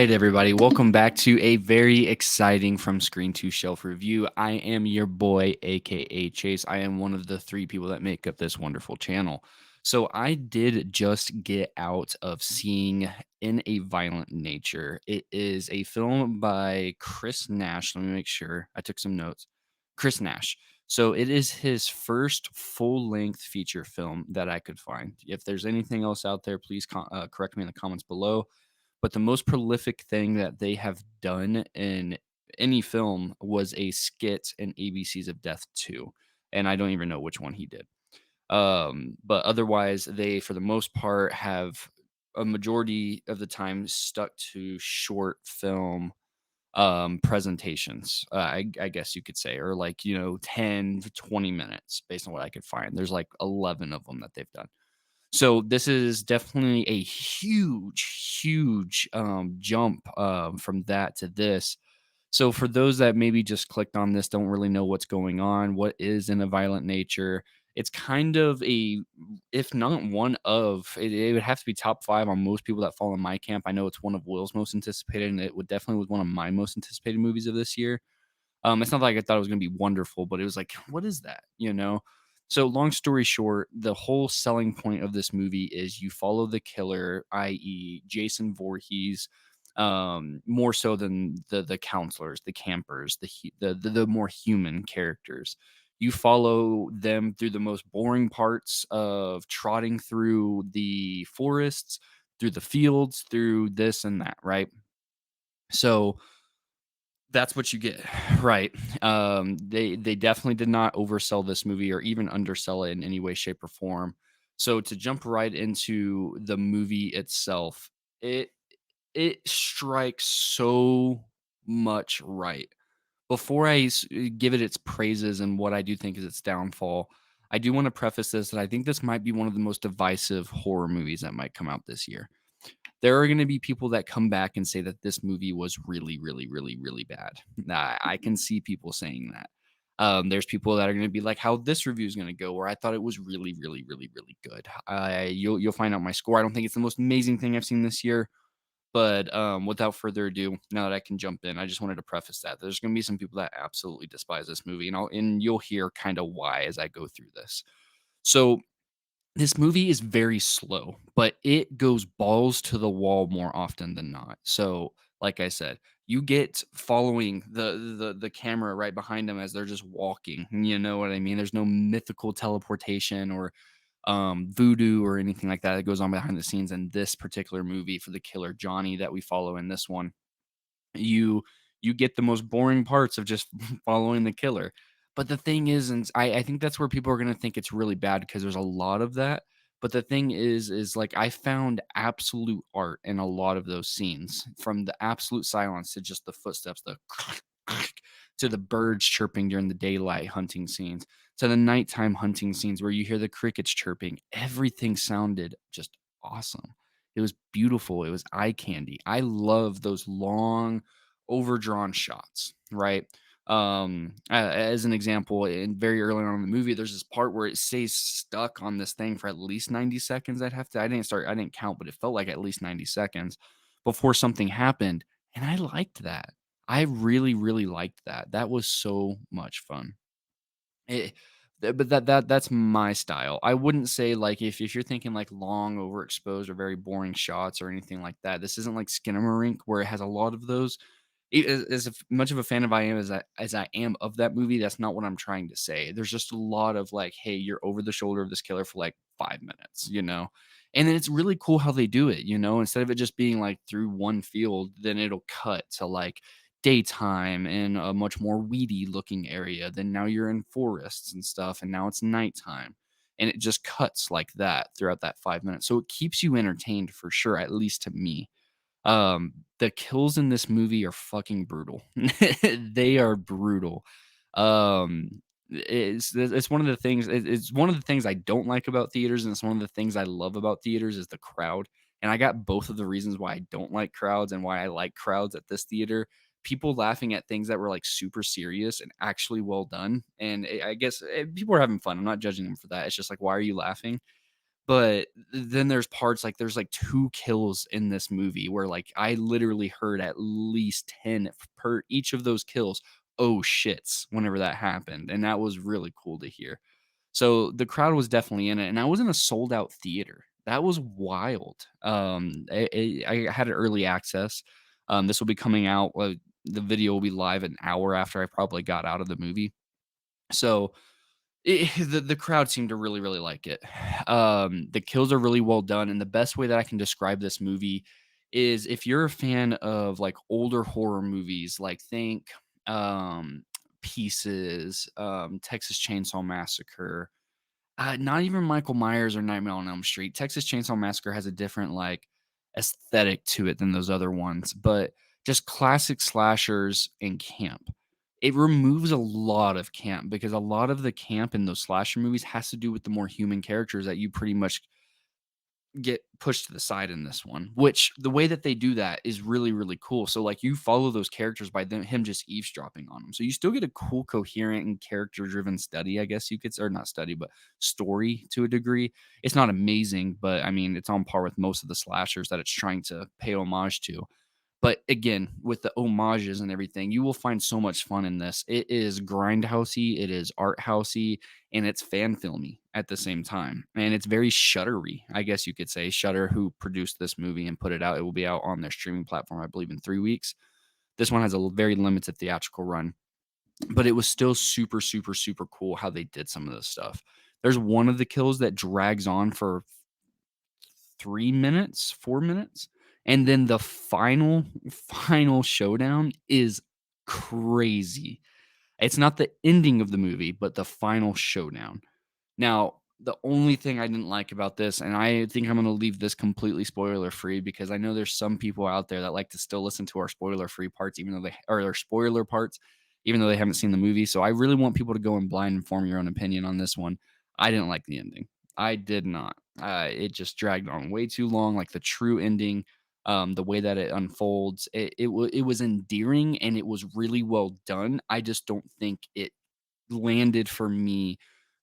right, everybody. Welcome back to a very exciting From Screen to Shelf review. I am your boy, aka Chase. I am one of the three people that make up this wonderful channel. So I did just get out of seeing In a Violent Nature. It is a film by Chris Nash. Let me make sure. I took some notes. Chris Nash. So it is his first full-length feature film that I could find. If there's anything else out there, please correct me in the comments below, but the most prolific thing that they have done in any film was a skit in ABCs of Death 2. And I don't even know which one he did. But otherwise, they, for the most part, have a majority of the time stuck to short film presentations, I guess you could say, or like, 10 to 20 minutes based on what I could find. There's like 11 of them that they've done. So this is definitely a huge jump from that to this. So for those that maybe just clicked on this, don't really know what's going on, what is In a Violent Nature, it's kind of a, if not one of, it would have to be top five on most people that fall in my camp. I know it's one of Will's most anticipated, and it would definitely was one of my most anticipated movies of this year. It's not like I thought it was gonna be wonderful, but it was like, what is that? So long story short, the whole selling point of this movie is you follow the killer, i.e., Jason Voorhees, more so than the counselors, the campers, the more human characters. You follow them through the most boring parts of trotting through the forests, through the fields, through this and that, right? So that's what you get, right? They definitely did not oversell this movie or even undersell it in any way, shape, or form. So to jump right into the movie itself, it it strikes so much right. Before give it its praises and what I do think is its downfall, I do want to preface this that I think this might be one of the most divisive horror movies that might come out this year. There are going to be people that come back and say that this movie was really, really, really, really bad. I can see people saying that. There's people that are going to be like, "How this review is going to go?" Where I thought it was really, really, really, really good. You'll find out my score. I don't think it's the most amazing thing I've seen this year, but without further ado, now that I can jump in, I just wanted to preface that there's going to be some people that absolutely despise this movie, and you'll hear kind of why as I go through this. So this movie is very slow, but it goes balls to the wall more often than not. So, like I said, you get following the camera right behind them as they're just walking. You know what I mean? There's no mythical teleportation or voodoo or anything like that that goes on behind the scenes in this particular movie for the killer Johnny that we follow in this one. You you get the most boring parts of just following the killer. But the thing is, and I think that's where people are gonna think it's really bad because there's a lot of that. But the thing is like I found absolute art in a lot of those scenes, from the absolute silence to just the footsteps, the to the birds chirping during the daylight hunting scenes, to the nighttime hunting scenes where you hear the crickets chirping. Everything sounded just awesome. It was beautiful. It was eye candy. I love those long, overdrawn shots, right? As an example, in very early on in the movie, there's this part where it stays stuck on this thing for at least 90 seconds. I didn't count, but it felt like at least 90 seconds before something happened. And I liked that. I really, really liked that. That was so much fun. It but that's my style. I wouldn't say, like, if you're thinking, like, long, overexposed, or very boring shots or anything like that, this isn't like Skinamarink where it has a lot of those. Much of a fan of I am as I am of that movie, that's not what I'm trying to say. There's just a lot of, like, "Hey, you're over the shoulder of this killer for, like, 5 minutes," you know? And then it's really cool how they do it, you know? Instead of it just being, like, through one field, then it'll cut to, like, daytime in a much more weedy looking area. Then now you're in forests and stuff, and now it's nighttime. And it just cuts like that throughout that 5 minutes. So it keeps you entertained for sure, at least to me. The kills in this movie are fucking brutal. They are brutal. It's one of the things. It's one of the things I don't like about theaters, and it's one of the things I love about theaters is the crowd. And I got both of the reasons why I don't like crowds and why I like crowds at this theater. People laughing at things that were like super serious and actually well done. And I guess people are having fun. I'm not judging them for that. It's just like, why are you laughing? But then there's parts like there's like 2 kills in this movie where, like, I literally heard at least 10 per each of those kills, "Oh, shits," whenever that happened, and that was really cool to hear. So, the crowd was definitely in it, and I was in a sold out theater. That was wild. I had early access. This will be coming out, the video will be live an hour after I probably got out of the movie. So, the crowd seemed to really, really like it. The kills are really well done, and the best way that I can describe this movie is if you're a fan of, like, older horror movies, like, think, um, Pieces, Texas Chainsaw Massacre, not even Michael Myers or Nightmare on Elm Street. Texas Chainsaw Massacre has a different, like, aesthetic to it than those other ones, but just classic slashers and camp. It removes a lot of camp because a lot of the camp in those slasher movies has to do with the more human characters that you pretty much get pushed to the side in this one, which the way that they do that is really, really cool. So, like, you follow those characters by him just eavesdropping on them. So you still get a cool, coherent, and character-driven study, I guess you could say, or not study, but story to a degree. It's not amazing, but I mean, it's on par with most of the slashers that it's trying to pay homage to. But again, with the homages and everything, you will find so much fun in this. It is grindhousey, it is art housey, and it's fan filmy at the same time. And it's very shuttery, I guess you could say. Shutter, who produced this movie and put it out, it will be out on their streaming platform, I believe, in 3 weeks. This one has a very limited theatrical run, but it was still super, super, super cool how they did some of this stuff. There's one of the kills that drags on for 3 minutes, 4 minutes. And then the final showdown is crazy. It's not the ending of the movie, but the final showdown. Now, the only thing I didn't like about this, and I think I'm gonna leave this completely spoiler free because I know there's some people out there that like to still listen to our spoiler free parts, even though they or our spoiler parts, even though they haven't seen the movie. So I really want people to go in blind and form your own opinion on this one. I didn't like the ending. I did not. It just dragged on way too long. Like the true ending, the way that it unfolds, it was endearing and it was really well done. I just don't think it landed for me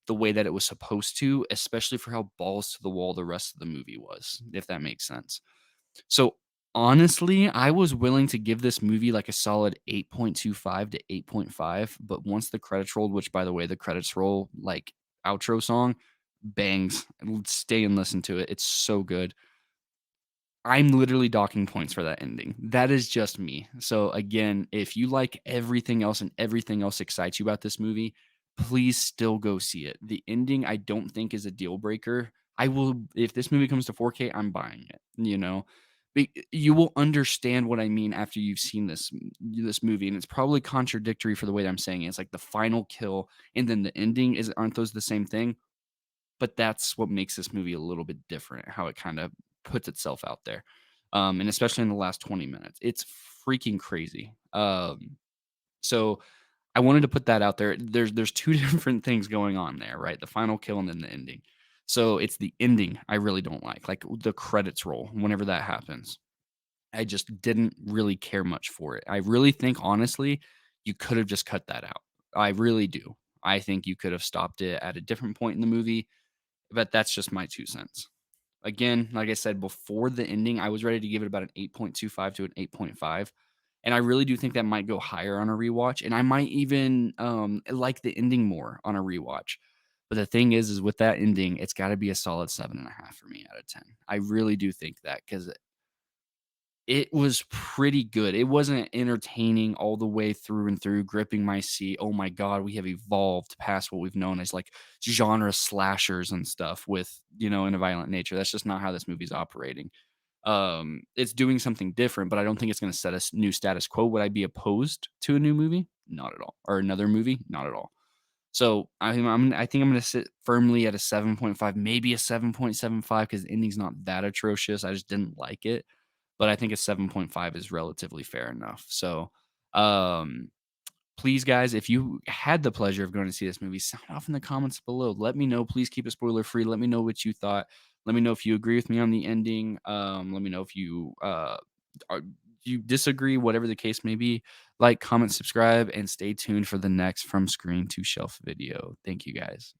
the way that it was supposed to, especially for how balls to the wall the rest of the movie was, if that makes sense. So, honestly, I was willing to give this movie like a solid 8.25 to 8.5, but once the credits rolled, which by the way, the credits roll like outro song bangs. Stay and listen to it. It's so good. I'm literally docking points for that ending. That is just me. So again, if you like everything else and everything else excites you about this movie, please still go see it. The ending I don't think is a deal breaker. I will if this movie comes to 4K, I'm buying it, you know. You will understand what I mean after you've seen this movie, and it's probably contradictory for the way that I'm saying it. It's like the final kill and then the ending is aren't those the same thing? But that's what makes this movie a little bit different, how it kind of puts itself out there. And especially in the last 20 minutes. It's freaking crazy. So I wanted to put that out there. There's two different things going on there, right? The final kill and then the ending. So it's the ending I really don't like the credits roll whenever that happens. I just didn't really care much for it. I really think honestly, you could have just cut that out. I really do. I think you could have stopped it at a different point in the movie, but that's just my 2 cents. Again, like I said, before the ending, I was ready to give it about an 8.25 to an 8.5. And I really do think that might go higher on a rewatch. And I might even like the ending more on a rewatch. But the thing is with that ending, it's got to be a solid 7.5 for me out of 10. I really do think that because it was pretty good. It wasn't entertaining all the way through and through, gripping my seat. Oh my god, we have evolved past what we've known as, like, genre slashers and stuff with, in a violent nature. That's just not how this movie's operating. It's doing something different, but I don't think it's gonna set a new status quo. Would I be opposed to a new movie? Not at all. Or another movie? Not at all. So, I think I'm gonna sit firmly at a 7.5, maybe a 7.75 because the ending's not that atrocious. I just didn't like it, but I think a 7.5 is relatively fair enough. So, um, please, guys, if you had the pleasure of going to see this movie, sound off in the comments below. Let me know. Please keep it spoiler free. Let me know what you thought. Let me know if you agree with me on the ending. Let me know if are, you disagree, whatever the case may be. Like, comment, subscribe, and stay tuned for the next From Screen to Shelf video. Thank you, guys.